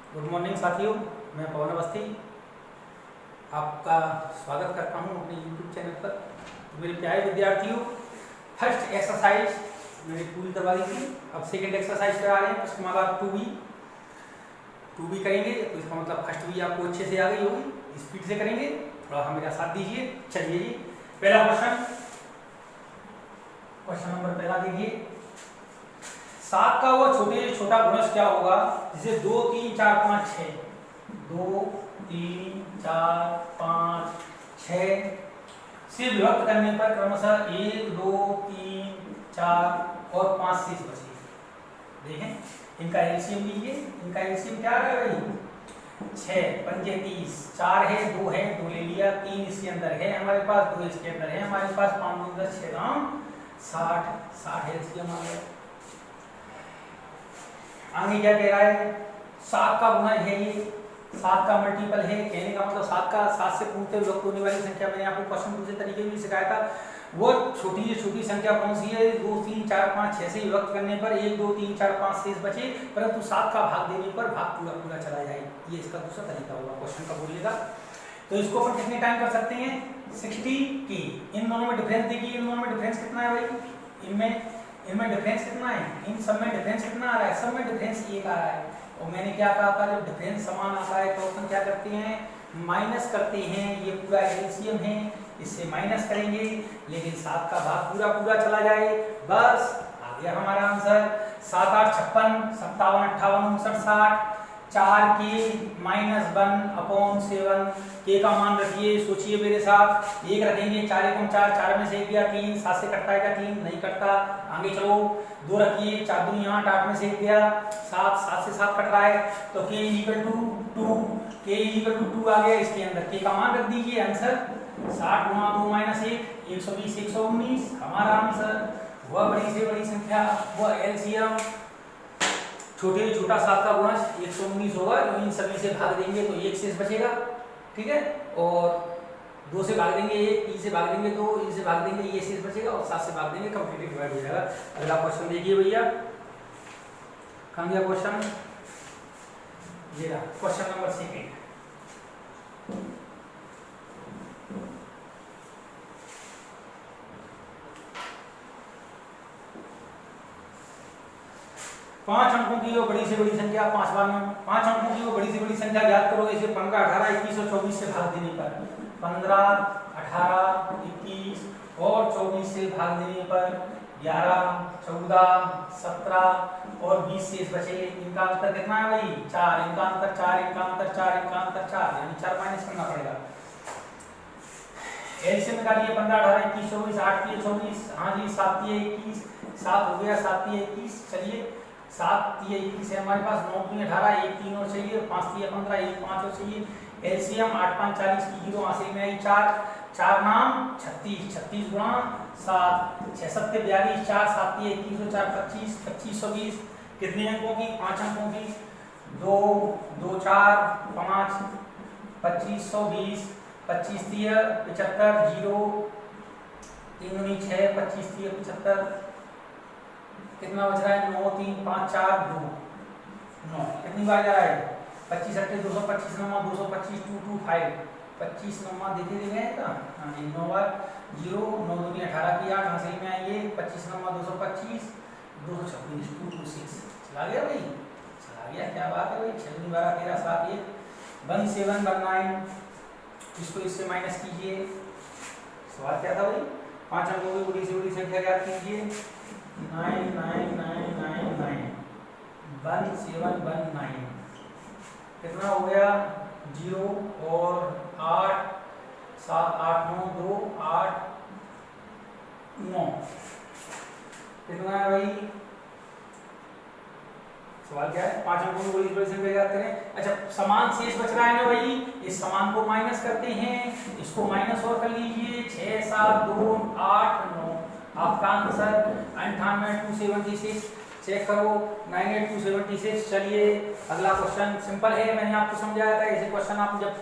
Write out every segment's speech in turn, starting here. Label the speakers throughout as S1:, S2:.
S1: Good morning साथियों, मैं पवन अवस्थी आपका स्वागत करता हूं अपने YouTube चैनल पर। तो मेरे प्यारे विद्यार्थियों, फर्स्ट एक्सरसाइज मैंने पूरी करवा दी थी। अब सेकंड एक्सरसाइज पर आ रहे हैं। उसके बाद 2B करेंगे, तो इसका मतलब फर्स्ट भी आपको अच्छे से आ गई होगी। स्पीड से करेंगे, थोड़ा सा मेरा साथ दीजिए। चलिए जी, पहला क्वेश्चन नंबर पहला देखिए। 7 का वो छोटा गुणज क्या होगा जिसे 2, 3, 4, 5, 6 2, 3, 4, 5, 6 से विभक्त करने पर क्रमशः 1, 2, 3, 4 और 5 शेष बचे। देखें, इनका एलसीएम लीजिए। इनका एलसीएम क्या है भाई? 6 पंजे 30, 4 है, 2 है, 2 ले लिया, 3 इसके अंदर है हमारे पास, 2 इसके अंदर है हमारे पास, 5 दूनी 10, 6 दाम 60 एलसीएम आ गया। आगे क्या कह रहा है? 7 का गुणज है ये, 7 का मल्टीपल है। कहने का मतलब 7 से पूर्णतः विभक्त होने वाली संख्या, मैंने आपको क्वेश्चन दूसरे तरीके में सिखाया था। वो छोटी संख्या कौन सी है? 2, 3, 4, 5, 6 से विभक्त करने पर 1, 2, 3, 4, 5 शेष बचे, परंतु 7 का भाग देने पर भाग पूरा चला जाए। ये इसका दूसरा तरीका होगा क्वेश्चन का बोलिएगा। तो इसको अपन कितने टाइम कर सकते हैं? 60 की। इन दोनों में डिफरेंस देखिए, इन दोनों में डिफरेंस कितना है भाई? इनमें डिफरेंस कितना है? इन सब में डिफरेंस कितना आ रहा है? सब में डिफरेंस 1 आ रहा है। और मैंने क्या कहा था, जब डिफरेंस समान आता है तो अपन क्या करते हैं? माइनस करते हैं। ये पूरा एलसीएम है, इससे माइनस करेंगे, लेकिन 7 का भाग पूरा चला जाए। बस आ गया हमारा आंसर। 7, 8, 56, 57, 58, 59, 60। 4 के -1/7 के का मान रखिए। सोचिए मेरे साथ, 1 रखेंगे, 4 एकम 4, 4 में से 1 गया 3, 7 से कटता है क्या? 3 नहीं कटता। आगे चलो, 2 रखिए, 4 दूनी 8, 8 में से 1 गया 7, 7 से 7 कट रहा है, तो k = 2, k = 2 आ गया। इसके अंदर k का मान रख दीजिए। आंसर 60 × 2 - 1 120, 119 हमारा आंसर। वह बड़ी से बड़ी संख्या, वह एलसीएम, छोटे छोटा 7 का गुणज 119 होगा। तो इन सभी से भाग देंगे तो 1 शेष बचेगा, ठीक है। और 2 से भाग देंगे 1, 3 से भाग देंगे 2, इन से भाग देंगे ये शेष बचेगा, और 7 से भाग देंगे कंप्लीटली डिवाइड हो जाएगा। अगला क्वेश्चन देखिए भैया, कहाँ गया क्वेश्चन? ये रहा क्वेश्चन नंबर 2। पांच अंकों की वो बड़ी से बड़ी संख्या 5 अंकों की वो बड़ी से बड़ी संख्या ज्ञात करो। इसे 15, 18, 21 और 24 से भाग देने पर 15, 18, 21 और 24 से भाग देने पर 11, 14, 17 और 20 शेष बचे। इनका अंतर कितना है भाई? 4। इनका अंतर 4, इनका अंतर 4, इनका अंतर 4, यानी 4 माइनस करना पड़ेगा। एलसीएम निकालिए। 15, 18, 21, 24, 8 3 24, हाँ जी, 7 3 21, 7 हो गया, 7 3 21। चलिए, 7 3 21 है हमारे पास, 9 3 18, 1 3 और चाहिए, 5 3 15, 1 5 और चाहिए। एलसीएम 8 5 40 की 0 हासिल में आई 4, 4 नाम 36, 36 गुणा 7, 6 7 42, 4 7 21 और 4 25, 2520। कितने अंकों की? 5 अंकों की। 2 2 4 5, 2520, 25 3 75, 0 3 9 6, 25 3 75। कितना बच रहा है? 9 3 5 4 2 9। कितनी बार जा रहा है? 25 8 225 9 225 2 2 5 25 9 देते का। हाँ जी, 9 बार 0 9 2 18 की 8 हासिल में आइए। 25 9 225 226 226 चला गया भाई, चला गया। क्या बात है भाई? 6 12 13 7 1 1 7 1 9। इसको इससे माइनस कीजिए। सवाल क्या था भाई? 5 अंकों की बड़ी से बड़ी संख्या ज्ञात कीजिए। 9 9 9 9 9 1 7 1 9। कितना हो गया? 0 और 8 7 8 9 2 8 9। कितना है भाई? सवाल क्या है? 5 अंकों की बड़ी बड़ी संख्या ज्ञात करें। अच्छा, समान शेष बच रहा है ना भाई, इस समान को माइनस करते हैं। इसको माइनस और कर लीजिए। 6 7 2 8 9। आपका आंसर 98 276। चेक करो, 98 276। चलिए, अगला क्वेश्चन सिंपल है, मैंने आपको समझाया था। ऐसे क्वेश्चन आप जब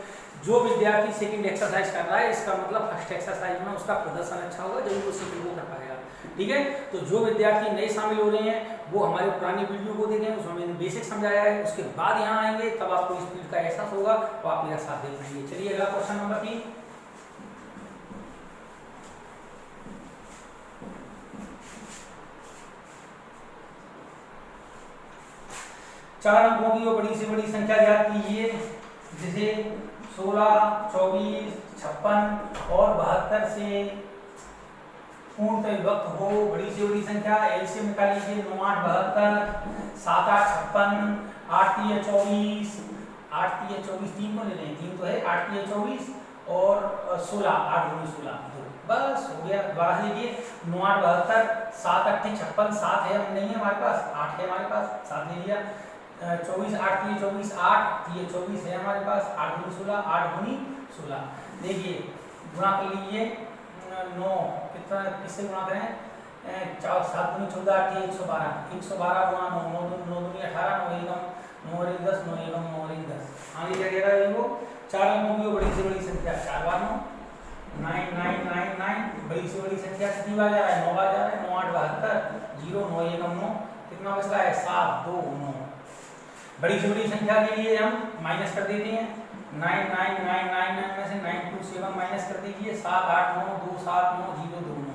S1: जो विद्यार्थी सेकंड एक्सरसाइज कर रहा है, इसका मतलब फर्स्ट एक्सरसाइज में उसका प्रदर्शन अच्छा होगा जब वो सेकंड को कर पाएगा। ठीक है, तो जो विद्यार्थी नए शामिल हो रहे हैं वो हमारे पुरानी वीडियो को देखें, उसमें मैंने बेसिक समझाया है, उसके बाद यहाँ आएंगे तब आपको स्पीड का एहसास होगा तो आप मेरा साथ दे पाएंगे। चलिए अगला क्वेश्चन नंबर 3। चार अंकों की वो बड़ी से बड़ी संख्या ज्ञात कीजिए जिसे 16, 24, 56 और 72 से पूर्ण विभक्त हो। बड़ी से बड़ी संख्या एलसीएम निकाल लीजिए। 9 8 72, 7 8 56, 8 3 24, 8 3 24, 3 को ले लें, 3 तो है, 8 3 24 और 16, 8 2 16, बस हो गया। दोबारा लीजिए, 9 8 72, 7 8 56, 7 है नहीं है हमारे पास, 8 है हमारे पास, 7 ले लिया। 24 8 3 24, 8 3 24 है हमारे पास, 8 2 16, 8 2 16। देखिए गुणा कर लीजिए, 9 कितना किससे गुणा करें, 4 7 2 14, 8 112, 112 गुणा 9, 9 2 9 2 18, 9 1 9 और 1 10, 9 1 9 और 1 10। आगे क्या कह रहा है वो, चार अंकों की बड़ी से बड़ी संख्या 4 बार 9, 9 9 9 9। बड़ी से बड़ी संख्या कितनी बार जा रहा है, 9 बार जा रहा है। 9 8 72, 0 9 1 9, कितना बचता है 7 2 9। बड़ी से बड़ी संख्या के लिए हम माइनस कर देते हैं, 9 9 9 9 9 में से 9 2 7 माइनस कर दीजिए, 7 8 9 2 7 9 0 2 9,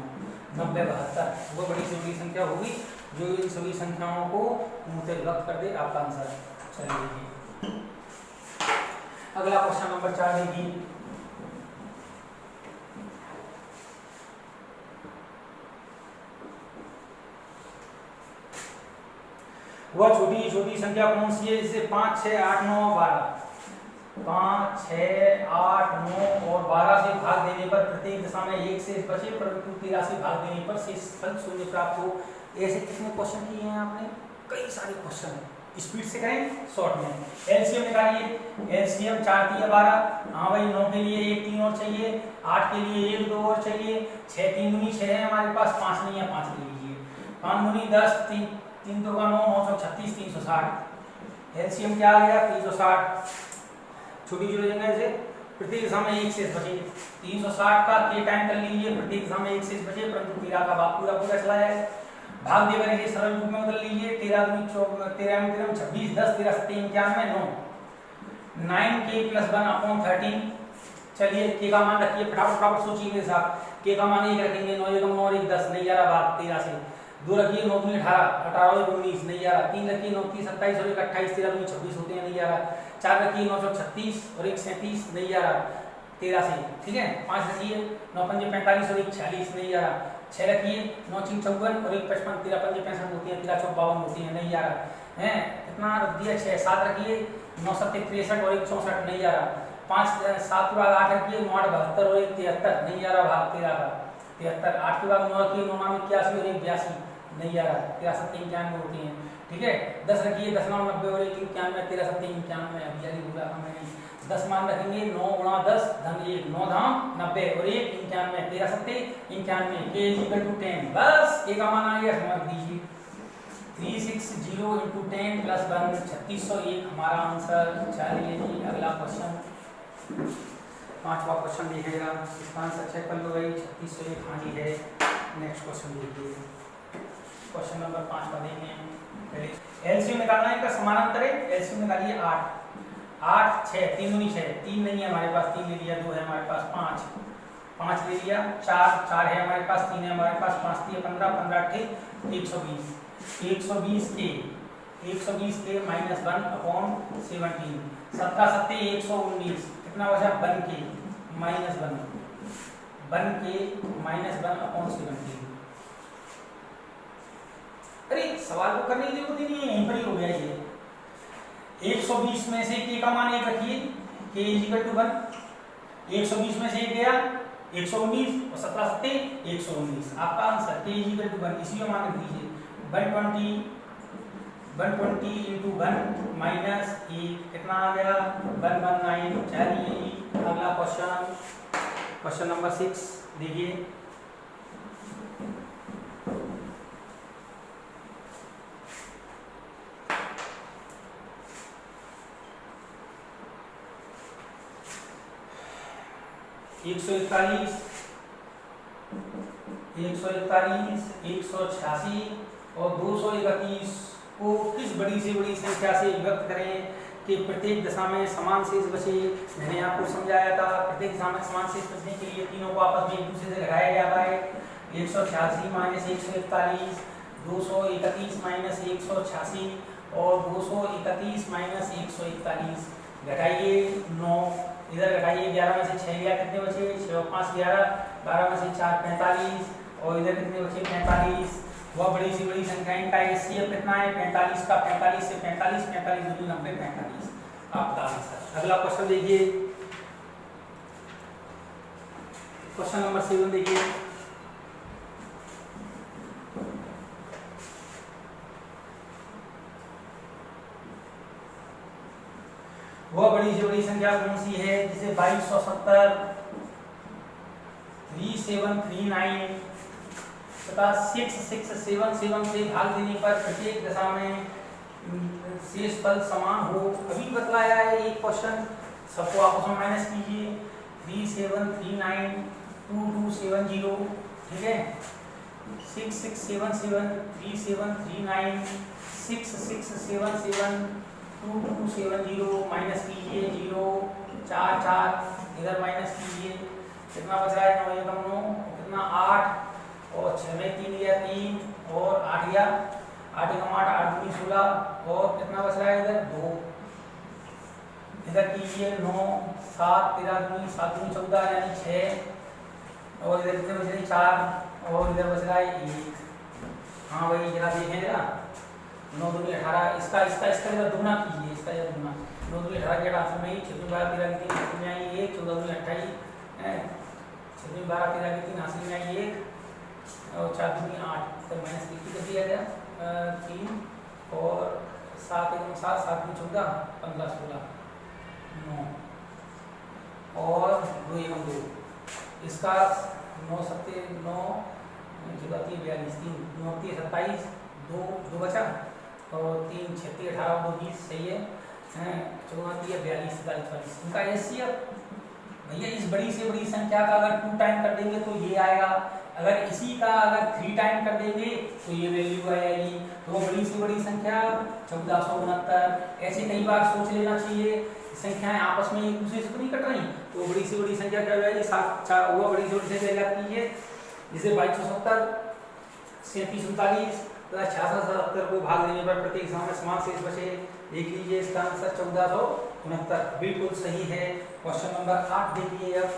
S1: 90 72। वो बड़ी से बड़ी संख्या होगी जो इन सभी संख्याओं को मुझे विभक्त कर दे, आपका आंसर। चलिए अगला क्वेश्चन नंबर 4 देखिए। वह छोटी छोटी संख्या कौन सी है जिसे 5 6 8 9 12, 5 6 8 9 और 12 से भाग देने पर प्रत्येक दशा में 1 शेष बचे परंतु 13 से भाग देने पर शेष फल शून्य प्राप्त हो। ऐसे कितने क्वेश्चन किए हैं आपने, कई सारे क्वेश्चन। स्पीड से करें, शॉर्ट में। एलसीएम निकालिए, एलसीएम 4 3 12। हाँ भाई, 9 के लिए 1 3 और चाहिए, 8 के लिए 1 2 और चाहिए, 6 3 दूनी 6 है हमारे पास, 5 नहीं है, 5 ले लीजिए, 5 दूनी 10, 3 3 2 का 9, 936, 360। एलसीएम क्या आ गया 360। छोटी छोटी जगह से प्रत्येक दशा में 1 शेष बचे, 360 का के टाइम कर लीजिए, प्रत्येक दशा में 1 शेष बचे परंतु 13 का भाग पूरा पूरा चला जाए। भाग देकर इसे सरल रूप में बदल लीजिए, 13 दूनी 13 26, 10 13 7 91 9, 9k + 1 अपॉन 13। चलिए के का मान रखिए, फटाफट फटाफट सोचिए मेरे साथ। के का मान 1 रखेंगे, 9 1 9 और 1 10, नहीं जा रहा भाग 13 से। 2 रखिए, 9 3 18, 18 और 19, नहीं जा रहा। 3 रखिए, 9 3 27 और 1 28, 13 दूनी 26 होते हैं, नहीं जा रहा। 4 रखिए, 936 और 1 37, नहीं जा रहा 13 से, ठीक है। 5 रखिए, 9 5 45 और 1 46, नहीं जा रहा। 6 रखिए, 9 3 54 और 1 55, 13 5 65 होती है, 13 4 52 होती है, नहीं जा रहा है। कितना रख दिया 6। 7 रखिए, 9 7 63 और 1 64, नहीं जा रहा। 5 7 के बाद 8 रखिए, 9 8 72 और 1 73, नहीं जा रहा भाग 13 का 73। 8 के बाद 9 रखिए, 9 9 81 और 1 82, नहीं जा रहा। 13 7 91 होती है, ठीक है। 10 रखिए, 10 9 90 और 1 91, 13 7 91, अभी जारी पूरा हम नहीं। 10 मान रखेंगे, 9 गुणा 10 धन 1, 9 धाम 90 और 1 91, 13 7 91, k = 10। बस के का मान आ गया, समझ दीजिए 360 × 10 + 1 3601 हमारा आंसर। चलिए जी अगला क्वेश्चन, 5वां क्वेश्चन देखिएगा, इसका आंसर चेक कर लो भाई। 3601 हाँ जी है। नेक्स्ट क्वेश्चन देखिए, क्वेश्चन नंबर 5 का देखें। एलसीएम निकालना है, इनका समानांतर है। एलसीएम निकालिए 8 8 6 3 दूनी 6, 3 नहीं है हमारे पास, 3 ले लिया, 2 है हमारे पास, 5 5 ले लिया, 4 4 है हमारे पास, 3 है हमारे पास, 5 3 15 15 8 120, 120 के -1 अपॉन 17, 17 7 119, कितना बचा 1 के -1 अपॉन 17। अरे सवाल को करने की जरूरत ही नहीं है, यहीं पर ही हो गया ये। 120 में से के का मान 1 रखिए, k = 1। 120 में से 1 गया 119 और 17 7 119, आपका आंसर k = 1। इसी में मान रख दीजिए 120 × 1 -1, कितना आ गया 119। चलिए अगला क्वेश्चन, क्वेश्चन नंबर 6 देखिए। 141, 186 और 231 को किस बड़ी से बड़ी संख्या से विभक्त करें कि प्रत्येक दशा में समान शेष बचे। मैंने आपको समझाया था प्रत्येक दशा में समान शेष बचने के लिए तीनों को आपस में एक दूसरे से घटाया जाता है। 186 माइनस 141, 231 माइनस 186 और 231 माइनस 141 घटाइए 9, इधर घटाइए 11 में से 6 गया, कितने बचे 6 और 5 11, 12 में से 4 45 और इधर कितने बचे 45। वह बड़ी सी बड़ी संख्या इनका एचसीएफ कितना है 45 का, 45 से 45, 45 दूनी 90, 45 आपका आंसर। अगला क्वेश्चन देखिए, क्वेश्चन नंबर 7 देखिए। वह बड़ी से बड़ी संख्या कौन सी है जिसे 2270, 3739 तथा 6677 से भाग देने पर प्रत्येक दशा में शेष फल समान हो। अभी बतलाया है एक क्वेश्चन, सबको आपस में माइनस कीजिए। 3739 2270, ठीक है। 6677 3739 6677 2270 माइनस कीजिए 0 4 4, इधर माइनस कीजिए, कितना बच रहा है 9 एकम 9, कितना 8 और 6 में 3 गया 3 और 8 गया 8 एकम 8, 8 दूनी 16 और कितना बच रहा है इधर 2, इधर कीजिए 9 7 13 दूनी 7 दूनी 14 यानी 6 और इधर कितने बच रहे 4 और इधर बच रहा है 1। हाँ भाई जरा देखें जरा 9 दूनी 18, इसका इधर दुगना कीजिए, इसका इधर दुगना 9 दूनी 18 के आंसर में ही 6 दूनी 12 13 की 3 में आई 1, 14 दूनी 28 है, 6 दूनी 12 13 की 3 हासिल में आई 1 और 4 दूनी 8, तो माइनस कर दिया गया 3 और 7 एकम 7 7 दूनी 14 15 16 9 और 2 एकम 2, इसका 9 7 9 42 42 3 9 27 2 बचा और 3 36 18 2 20 सही है 14 42 44। इनका एचसीएफ भैया इस बड़ी से बड़ी संख्या का अगर 2 टाइम कर देंगे तो ये आएगा, अगर इसी का अगर 3 टाइम कर देंगे तो ये वैल्यू आएगी। तो बड़ी से बड़ी संख्या 1469। ऐसे कई बार सोच लेना चाहिए संख्याएं आपस में एक दूसरे से तो नहीं कट रही, तो बड़ी से बड़ी संख्या क्या हो जाएगी 7 वो बड़ी से बड़ी संख्या जाती है जिसे 2270 37 39 तथा 66 को भाग देने पर प्रत्येक समय समान शेष बचे। देख लीजिए इसका आंसर 1469 बिल्कुल सही है। क्वेश्चन नंबर 8 देखिए अब,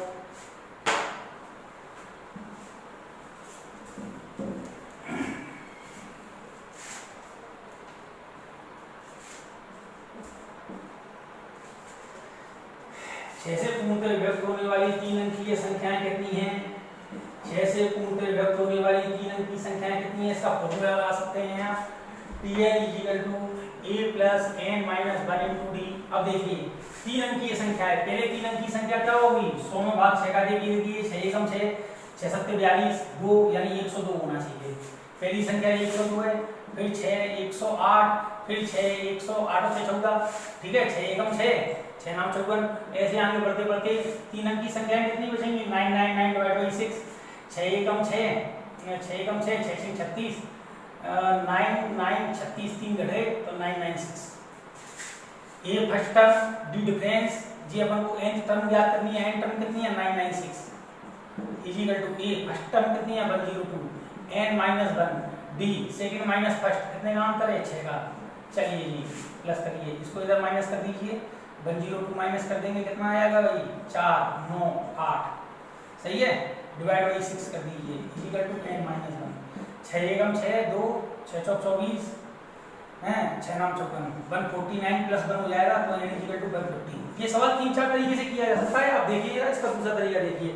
S1: छह से पूर्णतः विभक्त होने वाली 3 अंकीय संख्याएं कितनी हैं? 6 से पूर्णतः विभक्त होने वाली 3 अंक की संख्याएं कितनी है? इसका फॉर्मूला लगा सकते हैं आप, Tn = a + n - 1 × d। अब देखिए 3 अंकीय संख्या है, पहले 3 अंकीय संख्या क्या होगी 100 में भाग 6 का देखिए 6 एकम 6 6 7 42 2 यानी 102 होना चाहिए। पहली संख्या 102 है, फिर 6 108, फिर 6 108 से 14, ठीक है 6 एकम 6 6 नाम 54। ऐसे आगे बढ़ते बढ़ते 3 अंक की संख्याएं कितनी बचेंगी 999 / 6 6 एकम 6 6 एकम 6 6 6 36 9 9 36 3 घटे तो 996। ए फर्स्ट टर्म डी डिफरेंस जी अपन को nth टर्म ज्ञात करनी है, n टर्म कितनी है 996 = ए फर्स्ट टर्म कितनी है 102 n - 1 D second minus first कितने का अंतर है 6 का। चलिए जी प्लस करिए, इसको इधर माइनस कर दीजिए 102 माइनस कर देंगे कितना आएगा भाई 4 9 8 सही है, डिवाइड बाई 6 कर दीजिए = n - 1 6 एकम 6 2 6 चौक 24 हैं 6 नाम 54 149 + 1 हो जाएगा तो n = 150। ये सवाल 3-4 तरीके से किया जा सकता है, आप देखिए इसका दूसरा तरीका देखिए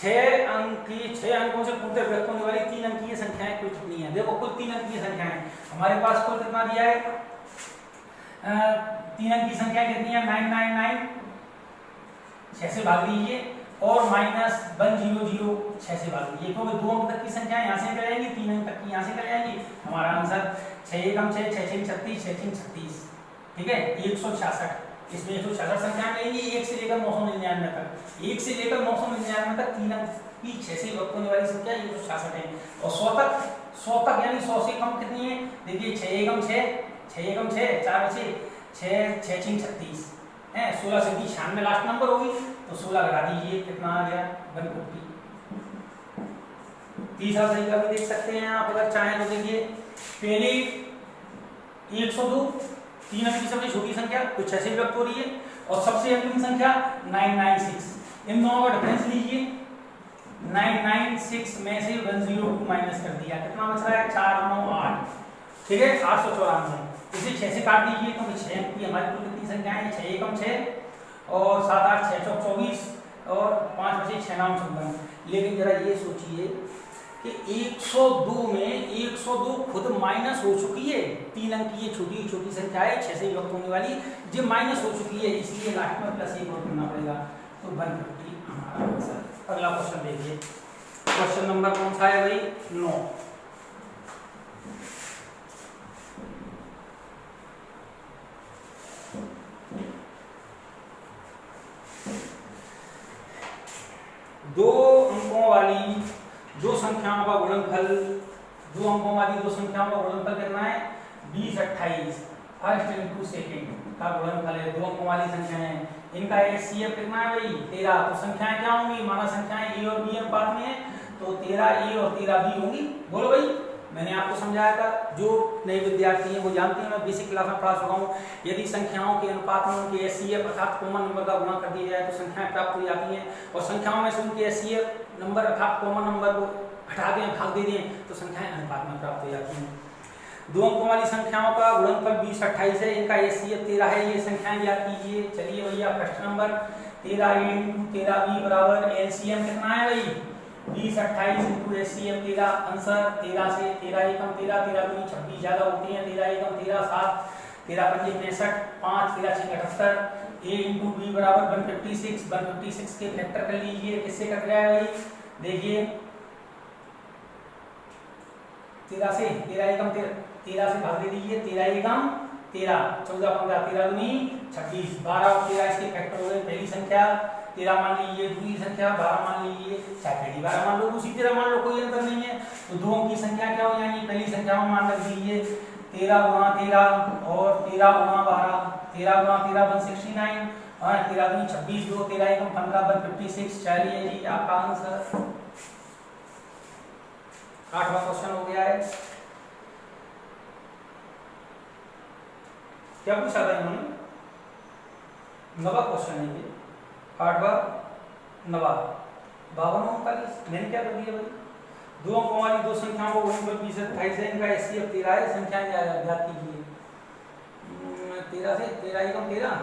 S1: 6 अंकों से पूर्णतः विभक्त होने वाली 3 अंकीय संख्याएं कुल कितनी है। देखो कुल 3 अंकीय संख्याएं हमारे पास कुल कितना दिया है 3 अंक की संख्या कितनी है 999 6 से भाग दीजिए और -100 6 से भाग दीजिए, क्योंकि 2 अंक तक की संख्या यहाँ से निकल आएंगी 3 अंक तक की यहाँ से निकल आएंगी। हमारा आंसर 6 एकम 6 6 6 36 6 6 36 ठीक है 166 इसमें 166 संख्या मिलेंगी 1 से लेकर 999 तक। 1 से लेकर 999 तक 3 अंक की 6 से विभक्त होने वाली संख्या 166 है। और 100 तक यानी 100 से कम कितनी है? देखिए 6 एकम 6, 6 एकम 6, 4 बचे 6, 6 6 36 है। 16 से 96 लास्ट नंबर होगी तो 16 घटा दीजिए, कितना आ गया? 150। तीसरा तरीका भी देख सकते हैं आप अगर चाहें तो। देखिए पहले 102 3 अंक की सबसे छोटी संख्या तो 6 से विभक्त हो रही है, और सबसे अंतिम संख्या 996, इन दोनों का डिफरेंस लीजिए। 996 में से 102 माइनस कर दिया, कितना बच रहा है? 4 9 8, ठीक है 894। इसे 6 से काट दीजिए क्योंकि 6 अंक की हमारी कुल कितनी संख्या है? 6 एकम 6 और 7 8 6 चौक 24 और 5 बचे 6 9 54। लेकिन जरा ये सोचिए कि 102 में 102 खुद माइनस हो चुकी है। 3 अंक की ये छोटी छोटी संख्या है, 6 से विभक्त होने वाली, जो माइनस हो चुकी है, इसलिए लास्ट में प्लस 1 और करना पड़ेगा, तो 150 हमारा आंसर। अगला क्वेश्चन देखिए, क्वेश्चन नंबर कौन सा है भाई? 9। दो अंकों वाली दो संख्याओं का गुणनफल, दो अंकों वाली दो संख्याओं का गुणनफल कितना है? 20 28 फर्स्ट इंटू सेकेंड का गुणनफल है। दो अंकों वाली संख्याएं, इनका एचसीएफ कितना है भाई? 13। तो संख्याएं क्या होंगी? माना संख्याएं ए और बी अनुपात में है, तो 13 ए और 13 बी होंगी। बोलो भाई, मैंने आपको समझाया था, जो नए विद्यार्थी हैं वो जानते हैं, मैं बेसिक क्लास में पढ़ा चुका हूँ। यदि संख्याओं के अनुपात में उनके एचसीएफ अर्थात कॉमन नंबर का गुणा कर दिया जाए तो संख्याएं प्राप्त हो जाती हैं, और संख्याओं में से उनके एचसीएफ नंबर अर्थात कॉमन नंबर को हटा दें, भाग दे दें, तो संख्याएं अनुपात में प्राप्त हो जाती हैं। दो अंकों वाली संख्याओं का गुणनफल 20 28 है, इनका एचसीएफ 13 है, ये संख्याएं याद कीजिए। चलिए भैया फर्स्ट नंबर 13 a × 13 b बराबर एलसीएम कितना है भाई? 20 28 × एचसीएफ 13। आंसर 13 से 13 एकम 13, 13 दूनी 26 ज्यादा होती है, 13 एकम 13 7, 13 पंजे 65, 5 13 6 78, a × b बराबर 156। 156 के फैक्टर कर लीजिए, किससे कट गया है भाई? देखिए 13 से 13 एकम 13 से भाग दे दीजिए, 13 एकम 13, 14 15 13 दूनी 26, 12 और 13 इसके फैक्टर हो गए। पहली संख्या 13 मान लीजिए, दूसरी संख्या 12 मान लीजिए, चाहे पहली 12 मान लो दूसरी 13 मान लो, कोई अंतर नहीं है। तो दो अंक की संख्या क्या हो जाएगी? पहली संख्या में मान रख दीजिए 13 × 13 और 13 × 12, 13 × 13 169 और 13 दूनी 26, 2 13 एकम 15 156। चलिए जी आपका आंसर 8वां क्वेश्चन हो गया है। क्या पूछा था इन्होंने? 9वां क्वेश्चन है ये, 8वां 9वां 52 39। मैंने क्या कर दिया भाई? दो अंकों वाली दो संख्याओं को गुणनफल 20 28 है, इनका एचसीएफ 13 है, संख्याएं याद कीजिए। 13 से 13 एकम 13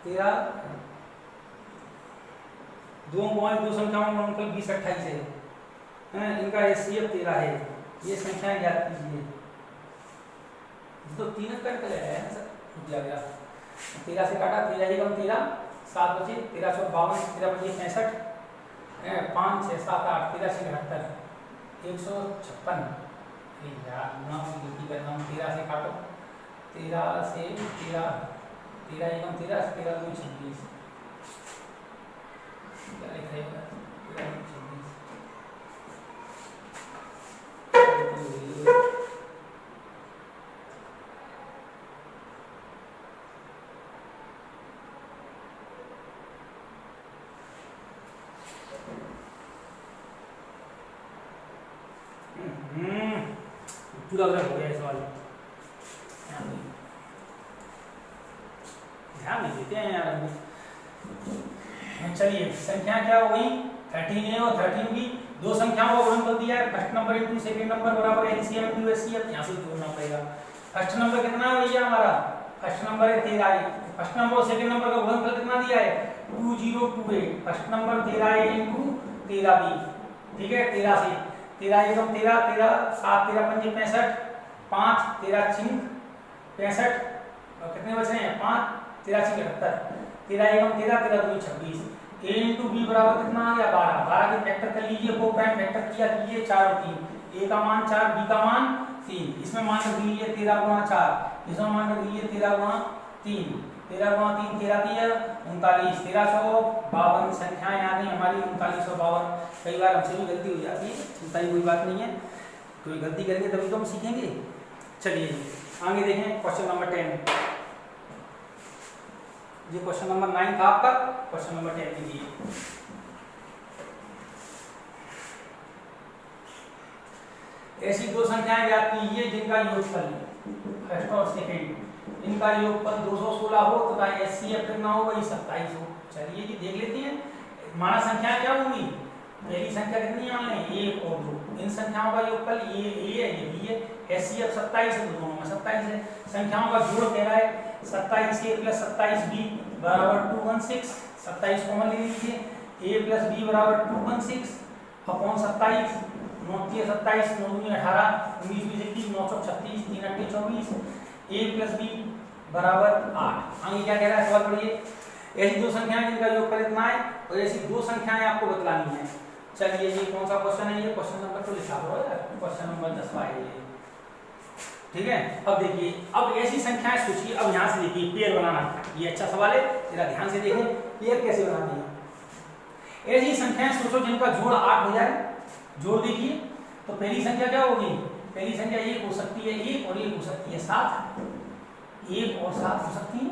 S1: 13, दो अंकों वाली दो संख्याओं का गुणनफल 20 28 है, इनका एचसीएफ 13 है, ये संख्याएं याद कीजिए। तो 3 अंक कट गया है ना सर, दिया गया 13 से काटा, 13 एकम 13 7 बचे, 13 चौक 52, 13 बचे 65, 5 6 7 8, 13 से 78 156। यार गुणा की गलती करना हूँ, 13 से काटो, 13 से 13 13 एकम 13 13 दूनी 26, क्या लिखेगा? 13 दूनी 26। पूरा गलत हो गया इस वाले, ध्यान नहीं देते हैं यार। चलिए संख्या क्या हो गई? 13 और 13 दो संख्याओं का गुणनफल दिया है, first number into second number बराबर एलसीएम इंटू एचसीएफ, यहां से जोड़ना पड़ेगा। फर्स्ट नंबर कितना है भैया हमारा? फर्स्ट नंबर है 13, फर्स्ट नंबर और सेकंड नंबर का गुणनफल कितना दिया है? 2028। फर्स्ट नंबर 13 इंटू 13 बी, ठीक है 13 से 13 एकम 13 13 7 13 पंजे 65, 5 13 6 65 और कितने बच रहे हैं? 5 13 6 78, 13 एकम 13 13 दूनी 26। a इंटू बी बराबर कितना आ गया? 12। 12 के फैक्टर कर लीजिए, को प्राइम फैक्टर किया कीजिए, 4 और 3, a का मान 4 b का मान 3, इसमें मान रख दीजिए 13 × 4, इसमें मान रख दीजिए 13 × 3, 13 गुणा 3 13 39, 13 सौ 52 संख्याएं आ गई हमारी 3952। कई बार हमसे भी गलती हो जाती है, चिंता की कोई बात नहीं है, कोई गलती करेंगे तभी तो हम सीखेंगे। चलिए आगे देखें क्वेश्चन नंबर 10। ये क्वेश्चन नंबर 9 था आपका, क्वेश्चन नंबर 10 लीजिए। ऐसी दो संख्याएं ज्ञात कीजिए जिनका योगफल फर्स्ट और सेकंड, इनका योगफल 216 हो तथा एचसीएफ कितना हो, वही 27 हो। चलिए जी देख लेते हैं। माना संख्याएं क्या होंगी, पहली संख्या कितनी मान लें, 1 और 2, इन संख्याओं का योगफल ये है ये बी है, एचसीएफ 27 है तो दोनों में 27 है। संख्याओं का जोड़ कह रहा है 27a + 27b बराबर 216, 27 कॉमन ले लीजिए, a + b बराबर 216 अपॉन 27, 9 × 27, 9 × 18, 19 × 21, 936, 3 × 24, a + b बराबर 8। आगे क्या कह रहा है सवाल पढ़िए। ऐसी दो संख्याएं जिनका योगफल इतना है और ऐसी दो संख्याएं आपको बतलानी है। चलिए ये कौन सा क्वेश्चन है, ये क्वेश्चन नंबर तो लिखा हुआ है, क्वेश्चन नंबर 10 है ये, ठीक है। अब देखिए, अब ऐसी संख्याएं सोचिए, अब यहाँ से देखिए पेयर बनाना, ये अच्छा सवाल है, जरा ध्यान से देखें पेयर कैसे बनाते हैं। ऐसी संख्याएं सोचो जिनका जोड़ 8 हो जाए, जोड़ देखिए तो पहली संख्या क्या होगी, पहली संख्या 1 हो सकती है, 1 और 1 हो सकती है 7, 1 और 7 हो सकती है।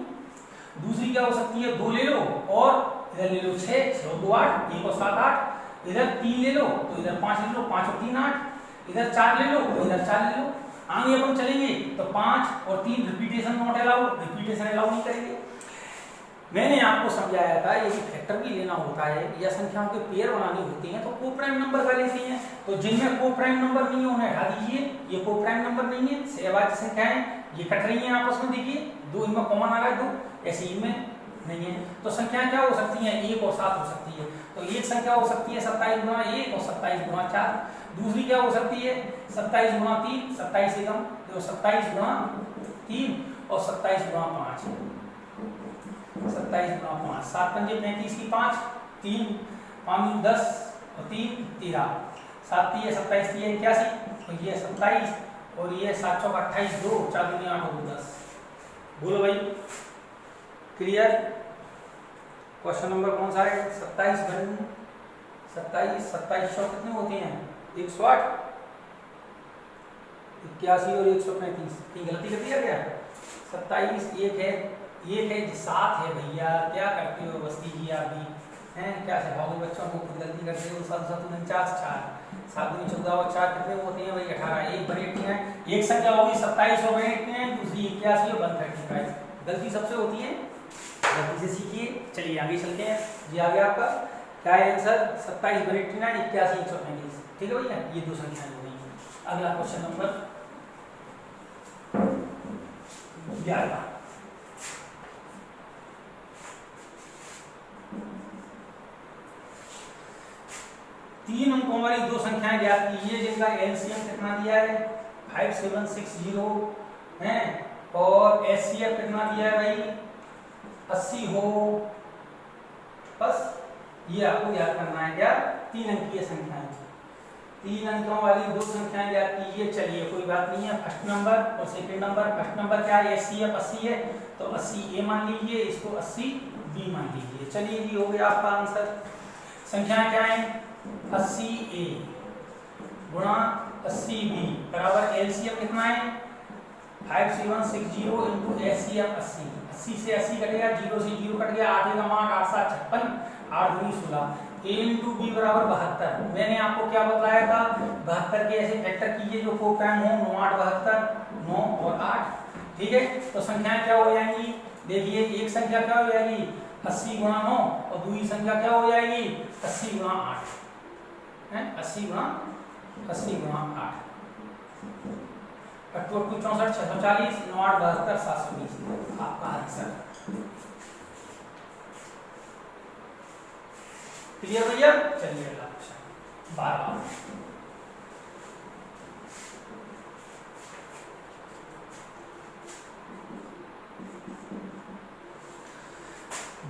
S1: दूसरी क्या हो सकती है, 2 ले लो और इधर ले लो 6, 6 2 8, 1 और 7 8, इधर 3 ले लो तो इधर 5 ले लो, 5 और 3 8, इधर 4 ले लो तो इधर 4 ले लो। आगे अपन चलेंगे तो 5 और 3 repetition not allow, repetition allow नहीं करेंगे। मैंने आपको समझाया था यदि फैक्टर भी लेना होता है या संख्याओं के पेयर बनानी होती हैं तो कोप्राइम नंबर का लेते हैं, तो जिनमें कोप्राइम नंबर नहीं है उन्हें हटा दीजिए, ये कोप्राइम नंबर नहीं है, सहभाज्य संख्याएं ये कट रही हैं आपस में, देखिए 2 इनमें कॉमन आ रहा है 2, ऐसे इनमें नहीं है। तो संख्याएं क्या हो सकती हैं, 1 और 7 हो सकती है। तो एक संख्या हो सकती है 27 गुणा 1 और 27 गुणा 4, दूसरी क्या हो सकती है 27 गुणा 3, 27 एकम तो 27 गुणा 3 और 27 गुणा 5, 27 गुणा 5, 7 पंजे 35 की 5, 3 5 10 और 3 13, 7 3 27 3 81, तो ये 27 और ये 7 चौक 28 2 4 दूनी 8 और 10। बोलो भाई क्लियर। क्वेश्चन नंबर कौन सा है, 27 घन 27, 27 शॉट कितने होते हैं 108, 81 और 135, कहीं गलती कर दिया क्या, 27 1 है 7 है भैया, क्या करते हो बस्ती जी आप भी हैं, क्या सिखाओगे बच्चों को, खुद गलती करते हो। 7 7 49 4, 7 दूनी 14 और 4 कितने होते हैं भाई 18, एक बनेटते हैं, एक संख्या होगी 27 और बनेटते हैं, दूसरी 81 और 135, गलती सबसे होती है, गलती से सीखिए। चलिए आगे चलते हैं, ये आ गया आपका क्या है आंसर 27 बनेटते 81 135, ठीक है भैया, ये दो संख्याएं हो गई। अगला क्वेश्चन नंबर 11, तीन अंकों वाली दो संख्याएं ज्ञात कीजिए जिनका एलसीएम कितना दिया है 5760 है और एचसीएफ कितना दिया है भाई 80 हो। बस ये आपको याद करना है, क्या 3 अंकीय संख्याएं, 3 अंकों वाली दो संख्याएं ज्ञात कीजिए। चलिए कोई बात नहीं है, फर्स्ट नंबर और सेकंड नंबर, फर्स्ट नंबर क्या है एचसीएफ 80 है तो 80 ए मान लीजिए, इसको 80 बी मान लीजिए। चलिए जी हो गया आपका आंसर। संख्याएं क्या है 80a गुणा 80b बराबर एलसीएम कितना है 5760 इंटू एचसीएफ 80, 80 से 80 कटेगा, 0 से 0 कट गया, 8 का मान 8 7 56, 8 दूनी 16, a इंटू बी बराबर 72। मैंने आपको क्या बताया था 72 के ऐसे फैक्टर कीजिए जो कोप्राइम हो, 9 8 72 9 और 8, ठीक है। तो संख्याएं क्या हो जाएंगी, देखिए एक संख्या क्या हो जाएगी 80 गुणा 9 और दूसरी संख्या क्या हो जाएगी 80 गुणा 8 है, 80 गुणा 8, 64 640 9 8 72 720 आपका आंसर। क्लियर भैया। चलिए अगला क्वेश्चन 12,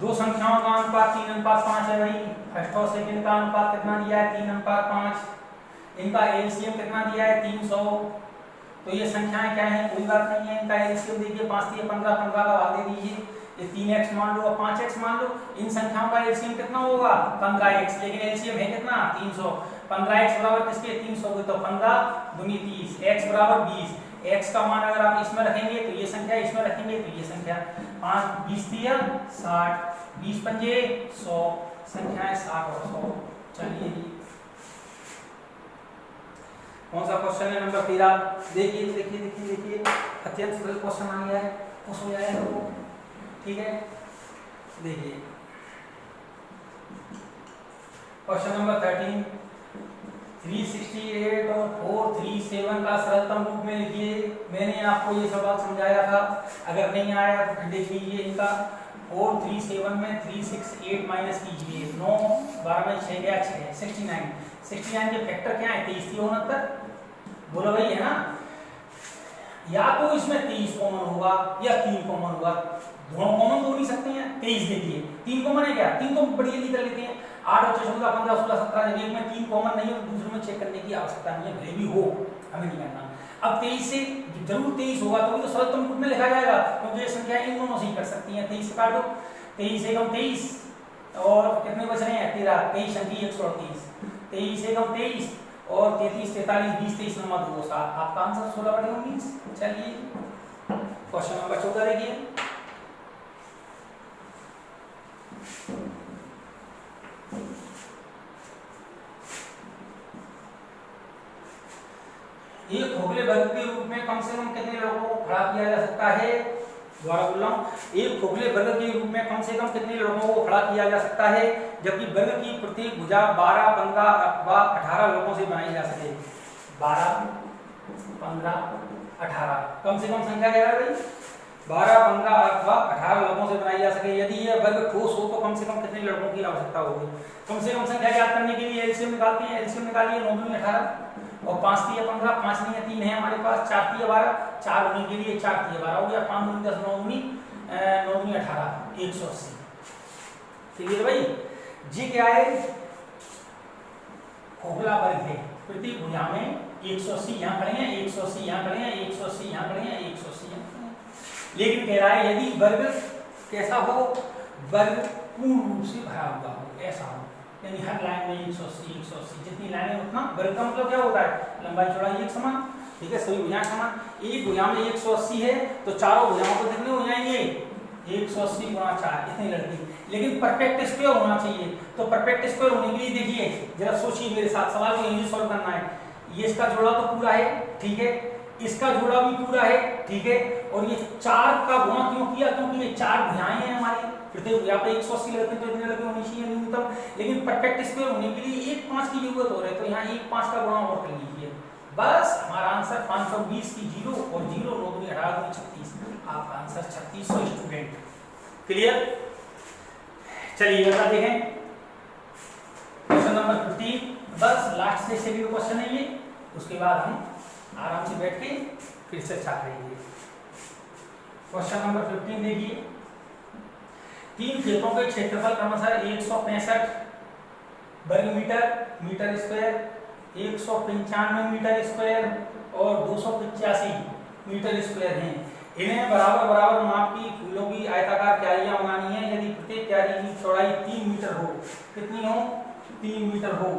S1: दो संख्याओं का अनुपात 3:5 है भाई, फर्स्ट और सेकंड का अनुपात कितना दिया है 3:5, इनका एलसीएम कितना दिया है 300 तो ये संख्याएं क्या हैं, कोई बात नहीं है, इनका एलसीएम देखिए 5 3 15, 15 का भाग दे दीजिए, ये 3x मान लो और 5x मान लो, इन संख्याओं का एलसीएम कितना होगा 15x, लेकिन एलसीएम है कितना 300, 15x बराबर किसके 300 के, तो 15 दूनी 30, x बराबर 20, x का मान अगर आप इसमें रखेंगे तो ये संख्या, इसमें रखेंगे तो ये संख्या, 5 20 दिया 60, 20 पंजे 100, संख्याएं 60 और 100। चलिए जी कौन सा क्वेश्चन है नंबर 13, देखिए देखिए देखिए देखिए, अत्यंत सरल क्वेश्चन आ गया है, खुश हो जाएगा तो ठीक है। देखिए क्वेश्चन नंबर 13, 368 और 437 का सरलतम रूप में लिखिए। मैंने आपको ये सवाल समझाया था, अगर नहीं आया तो देख लीजिए इनका। 437 में 368 माइनस कीजिए, 9 12 में 6 गया 6, 69, 69 के फैक्टर क्या है 23 69, बोलो भाई है ना, या तो इसमें 23 कॉमन होगा या 3 कॉमन होगा, दोनों कॉमन तो हो नहीं सकते हैं। 23 देखिए 3 कॉमन है क्या, 3 तो बड़ी जल्दी कर लेते हैं, 8 और 6 14 15 16 17, जब एक में 3 कॉमन नहीं हो तो दूसरे में चेक करने की आवश्यकता नहीं है, भले भी हो हमें नहीं करना। अब 23 से जरूर 23 होगा तो सरलतम रूप में लिखा जाएगा, क्योंकि ये संख्या इन दोनों से ही कर सकती हैं। 23 से काटो, 23 से कम 23 और कितने बच रहे हैं 13, 23 अंकी 138, 23 से कम 23 और 33 43 20 23 नंबर 2 7, आपका आंसर 16/19। चलिए क्वेश्चन नंबर 14 देखिए। एक खोखले वर्ग के रूप में कम से कम कितने लोगों को खड़ा किया जा सकता है, दोबारा बोल रहा हूँ, एक खोखले वर्ग के रूप में कम से कम कितने लोगों को खड़ा किया जा सकता है, जबकि वर्ग की प्रत्येक भुजा 12 15 अथवा 18 लोगों से बनाई जा सके। 12 15 18 कम से कम संख्या क्या है भाई, 12 15 अथवा 18 लोगों से बनाई जा सके। यदि यह वर्ग ठोस हो तो कम से कम कितने लड़कों की आवश्यकता होगी। कम से कम संख्या ज्ञात करने के लिए एलसीएम निकालते हैं, एलसीएम निकालिए 9 दूनी 18 और 5 3 15, 5 नहीं है 3 है हमारे पास, 4 3 12, 4 होने के लिए 4 3 12 हो गया, 5 दूनी 10 9 दूनी 18 180। क्लियर भाई, जी क्या है खोखला वर्ग है, प्रति भुजा में 180 यहाँ खड़े हैं, 180 यहाँ खड़े हैं, 180 यहाँ खड़े हैं, 180 यहाँ खड़े हैं। लेकिन कह रहा है यदि वर्ग कैसा हो, वर्ग पूर्ण रूप से भरा हुआ हो, ऐसा हो, यानी हर लाइन में 180 180, जितनी लाइनें उतना वर्ग का मतलब क्या होता है, लंबाई चौड़ाई एक समान, ठीक है, सभी भुजाएं समान। एक भुजा में 180 है तो चारों भुजाओं को कितने हो जाएंगे 180 गुणा 4, इतनी लड़की। लेकिन परफेक्ट स्क्वायर होना चाहिए, तो परफेक्ट स्क्वायर होने के लिए देखिए जरा सोचिए मेरे साथ, सवाल को यही सॉल्व करना है। ये इसका जोड़ा तो पूरा है, ठीक है, इसका जोड़ा भी पूरा है, ठीक है, और ये 4 का गुणा क्यों किया, क्योंकि ये 4 भुजाएं हैं हमारी, प्रत्येक भुजा पे 180 लड़के तो इतने लड़के होनी चाहिए न्यूनतम। लेकिन परफेक्ट स्क्वायर होने के लिए 1 5 की जरूरत हो रही है, तो यहाँ 1 5 का गुणा और कर लीजिए, बस हमारा आंसर 520 की 0 और 0 9 दूनी 18 दूनी 36, आपका आंसर 3600 स्टूडेंट। क्लियर, चलिए अगला देखें क्वेश्चन नंबर 15, बस लास्ट से शेड्यूल क्वेश्चन है ये, उसके बाद हम आराम से बैठ के फिर से चर्चा करेंगे। क्वेश्चन नंबर 15 देखिए, 3 खेतों के क्षेत्रफल क्रमशः 165 वर्ग मीटर स्क्वायर, 195 मीटर स्क्वायर और 285 मीटर स्क्वायर हैं। इन्हें बराबर बराबर माप की फूलों की आयताकार क्यारियां बनानी है। यदि प्रत्येक क्यारी की चौड़ाई 3 मीटर हो, कितनी हो 3 मीटर हो,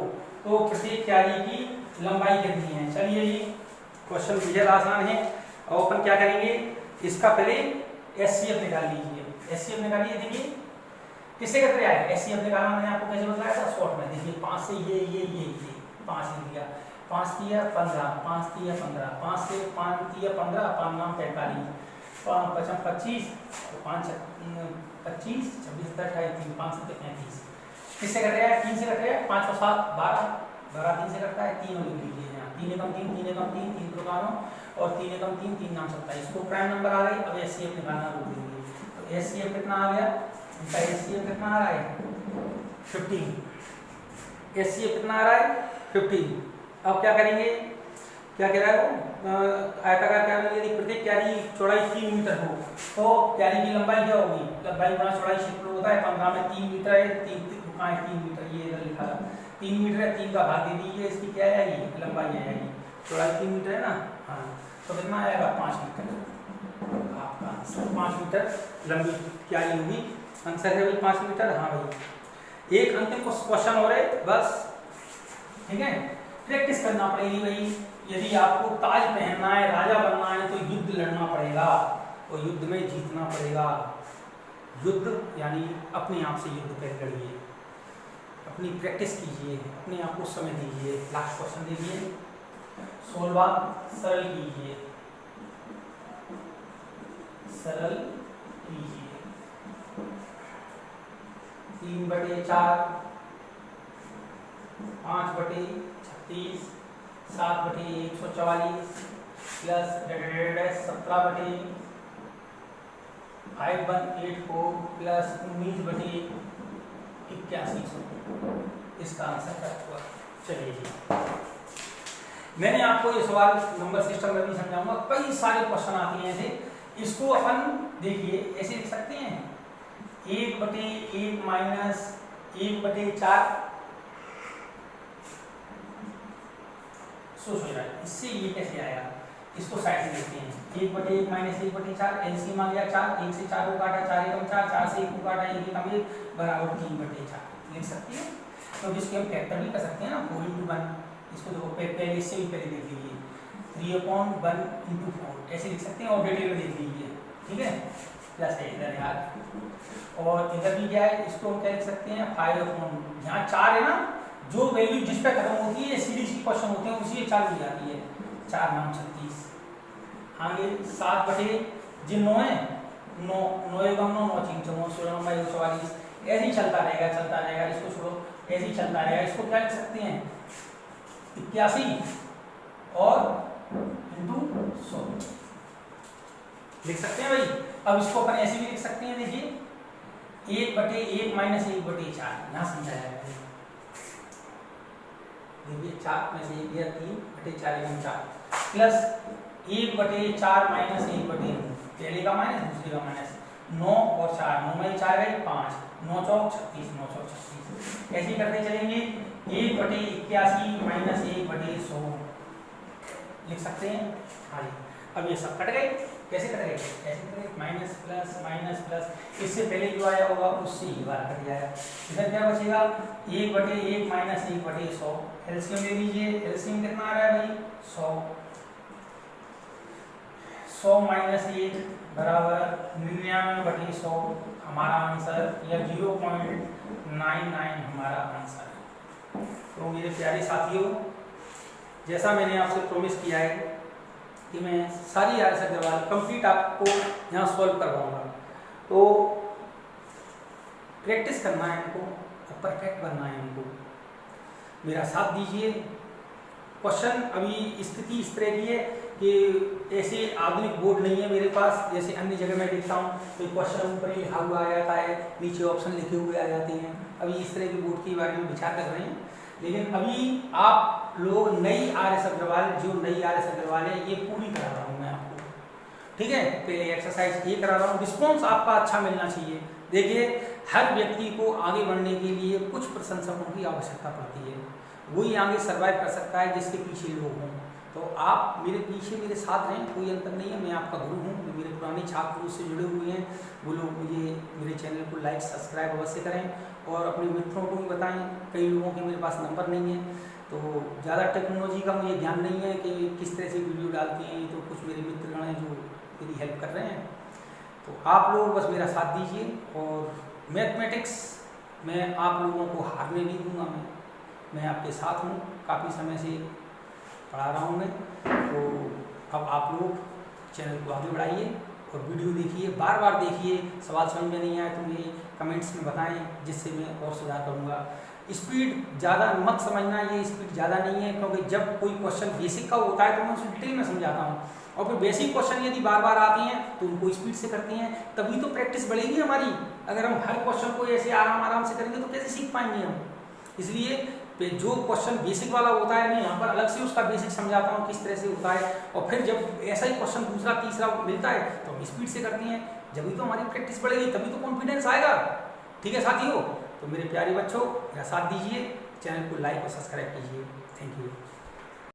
S1: तो प्रत्येक क्यारी की लंबाई कितनी है। चलिए ये क्वेश्चन बेहद आसान है, और अपन क्या करेंगे, इसका पहले एचसीएफ निकाल लीजिए। एचसीएफ निकालिए, देखिए किससे करते हैं एचसीएफ निकालना, मैंने आपको कैसे बताया था शॉर्ट में। देखिए 5 से ये 5 लिख दिया, 5 3 15, 5 3 15, 5 से 5 3 15, 5 9 45, 5 5 25, 5 25 26 28 5 7 35। किससे कर रहे हैं, 3 से कर रहे हैं, 5 और 7 12, 12 3 से करता है, 3 लिख लीजिए यहाँ, 3 एकम 3 3 एकम 3 3 प्रोग्रामों और 3 एकम 3 3 नाम 27, इसको प्राइम नंबर आ गई। अब एचसीएफ निकालना रोक देंगे, तो एचसीएफ कितना आ गया, इनका एचसीएफ कितना आ रहा है 15, एचसीएफ कितना आ रहा है 15। अब क्या करेंगे, क्या कह रहा है वो आयताकार क्यारी, यदि प्रत्येक क्यारी चौड़ाई 3 मीटर हो तो क्यारी की लंबाई क्या होगी, लंबाई गुणा चौड़ाई क्षेत्रफल होता है, 15 में 3 मीटर है, 3 मीटर, ये इधर लिखा था 3 मीटर है, 3 का भाग दे दीजिए, इसकी क्या आएगी लंबाई आएगी, चौड़ाई 3 मीटर है ना, हाँ तो कितना आएगा 5 मीटर। आपका आंसर 5 मीटर लंबी क्यारी होगी। आंसर है भाई 5 मीटर। हाँ भाई, एक अंतिम क्वेश्चन और है बस, ठीक है। प्रैक्टिस करना पड़ेगी भाई। यदि आपको ताज पहनना है, राजा बनना है, तो युद्ध लड़ना पड़ेगा और युद्ध में जीतना पड़ेगा। युद्ध यानी अपने आप से युद्ध कर लड़िए, अपनी प्रैक्टिस कीजिए, अपने आप को समय दीजिए। लास्ट क्वेश्चन देखिए, 16वां सरल कीजिए, सरल कीजिए। 3/4, 5/36, 7/144 प्लस 17/5184 प्लस 19/8100। इसका आंसर क्या हुआ? चलिए जी, मैंने आपको ये सवाल नंबर सिस्टम में भी समझाऊंगा। कई सारे क्वेश्चन आते हैं ऐसे। इसको अपन देखिए ऐसे लिख सकते हैं, 1/1 माइनस 1/4। सोच रहा है इससे ये कैसे आएगा, इसको साइड में लिखते हैं। 1/1 माइनस 1/4, एलसीएम आ गया 4, 1 से 4 को काटा, 4 एकम 4, 4 से 1 को काटा, 1 एकम 1 बराबर 3/4 लिख सकते हैं। तो जिसके हम फैक्टर भी कर सकते हैं ना, 4/1। इसको देखो पहले इससे भी पहले देख लीजिए, 3/1 × 4 ऐसे लिख सकते हैं और डिटेल में देख लीजिए, ठीक है। प्लस है इधर यार, और इधर भी क्या है, इसको हम क्या लिख सकते हैं 5/, यहाँ 4 है ना, जो वैल्यू जिस पे खत्म होती है सीरीज की क्वेश्चन होते हैं उसी 4 हो जाती है। 4 9 36। आगे 7/, जिन 9 है 9 9 एकम 9 9 3 9 16 9 144 ऐसे ही चलता रहेगा। इसको छोड़ो, ऐसे ही चलता रहेगा। इसको क्या लिख सकते हैं 81 और × 100 लिख सकते हैं भाई। अब इसको अपन ऐसे भी लिख सकते हैं, देखिए 1/1 माइनस 1/4 यहाँ समझाया है। देखिए 4 में से 1 गया 3/4 एकम 4 प्लस 1/4 माइनस 1/9, पहले का माइनस दूसरे का माइनस, 9 और 4, 9 में 4 गए 5, 9 चौक 36, 9 चौक 36 ऐसे करते चलेंगे। 1/81 माइनस 1/100 लिख सकते हैं। हाँ जी, अब ये सब कट गए। कैसे कट गए? ऐसे कट गए, माइनस प्लस माइनस प्लस। इससे पहले जो आया होगा उससे ये वाला कट जाएगा। इधर क्या बचेगा 1/1 माइनस 1/100। एलसीएम ले लीजिए, एलसीएम कितना आ रहा है भाई 100। 100 माइनस 1 बराबर 99/100 हमारा आंसर, या 0.99 हमारा आंसर। तो मेरे प्यारे साथियों, जैसा मैंने आपसे प्रॉमिस किया है कि मैं सारी RS अग्रवाल कंप्लीट आपको यहाँ सॉल्व करवाऊंगा, तो प्रैक्टिस करना है इनको, परफेक्ट बनना है इनको। मेरा साथ दीजिए। क्वेश्चन अभी स्थिति इस तरह की है कि ऐसे आधुनिक बोर्ड नहीं है मेरे पास, जैसे अन्य जगह मैं लिखता हूँ तो क्वेश्चन ऊपर ही लिखा हुआ आ जाता है, नीचे ऑप्शन लिखे हुए आ जाते हैं। अभी इस तरह के बोर्ड के बारे में विचार कर रहे हैं। लेकिन अभी आप लोग नई RS अग्रवाल, जो नई RS अग्रवाल है, ये पूरी करा रहा हूँ मैं आपको, ठीक है। पहले एक्सरसाइज ये करा रहा हूँ, रिस्पॉन्स आपका अच्छा मिलना चाहिए। देखिए, हर व्यक्ति को आगे बढ़ने के लिए कुछ प्रशंसकों की आवश्यकता पड़ती है, वही आगे सर्वाइव कर सकता है जिसके पीछे लोग हों। तो आप मेरे पीछे मेरे साथ रहें, कोई अंतर नहीं है। मैं आपका गुरु हूँ, मेरे पुराने छात्र मुझसे जुड़े हुए हैं, वो लोग मुझे मेरे चैनल को लाइक सब्सक्राइब अवश्य करें और अपने मित्रों को भी बताएं। कई लोगों के मेरे पास नंबर नहीं है, तो ज़्यादा टेक्नोलॉजी का मुझे ज्ञान नहीं है कि किस तरह से वीडियो डालते हैं, तो कुछ मेरे मित्रगण हैं जो मेरी हेल्प कर रहे हैं। तो आप लोग बस मेरा साथ दीजिए, और मैथमेटिक्स में आप लोगों को हारने नहीं दूंगा। मैं आपके साथ हूँ, काफ़ी समय से पढ़ा रहा हूँ मैं। तो अब आप लोग चैनल को आगे बढ़ाइए और वीडियो देखिए, बार बार देखिए। सवाल समझ में नहीं आए तो मुझे कमेंट्स में बताएं, जिससे मैं और सुधार करूँगा। स्पीड ज़्यादा मत समझना, ये स्पीड ज़्यादा नहीं है, क्योंकि जब कोई क्वेश्चन बेसिक का होता है तो मैं उसे डिटेल में समझाता हूँ, और फिर बेसिक क्वेश्चन यदि बार बार आते हैं तो उनको स्पीड से करते हैं, तभी तो प्रैक्टिस बढ़ेगी हमारी। अगर हम हर क्वेश्चन को ऐसे आराम से करेंगे तो कैसे सीख पाएंगे हम। इसलिए जो क्वेश्चन बेसिक वाला होता है, मैं यहाँ पर अलग से उसका बेसिक समझाता हूँ किस तरह से होता है, और फिर जब ऐसा ही क्वेश्चन दूसरा तीसरा मिलता है तो हम स्पीड से करते हैं। जब भी तो हमारी प्रैक्टिस बढ़ेगी, तभी तो कॉन्फिडेंस आएगा। ठीक है साथियों, तो मेरे प्यारे बच्चों, मेरा साथ दीजिए, चैनल को लाइक और सब्सक्राइब कीजिए। Thank you.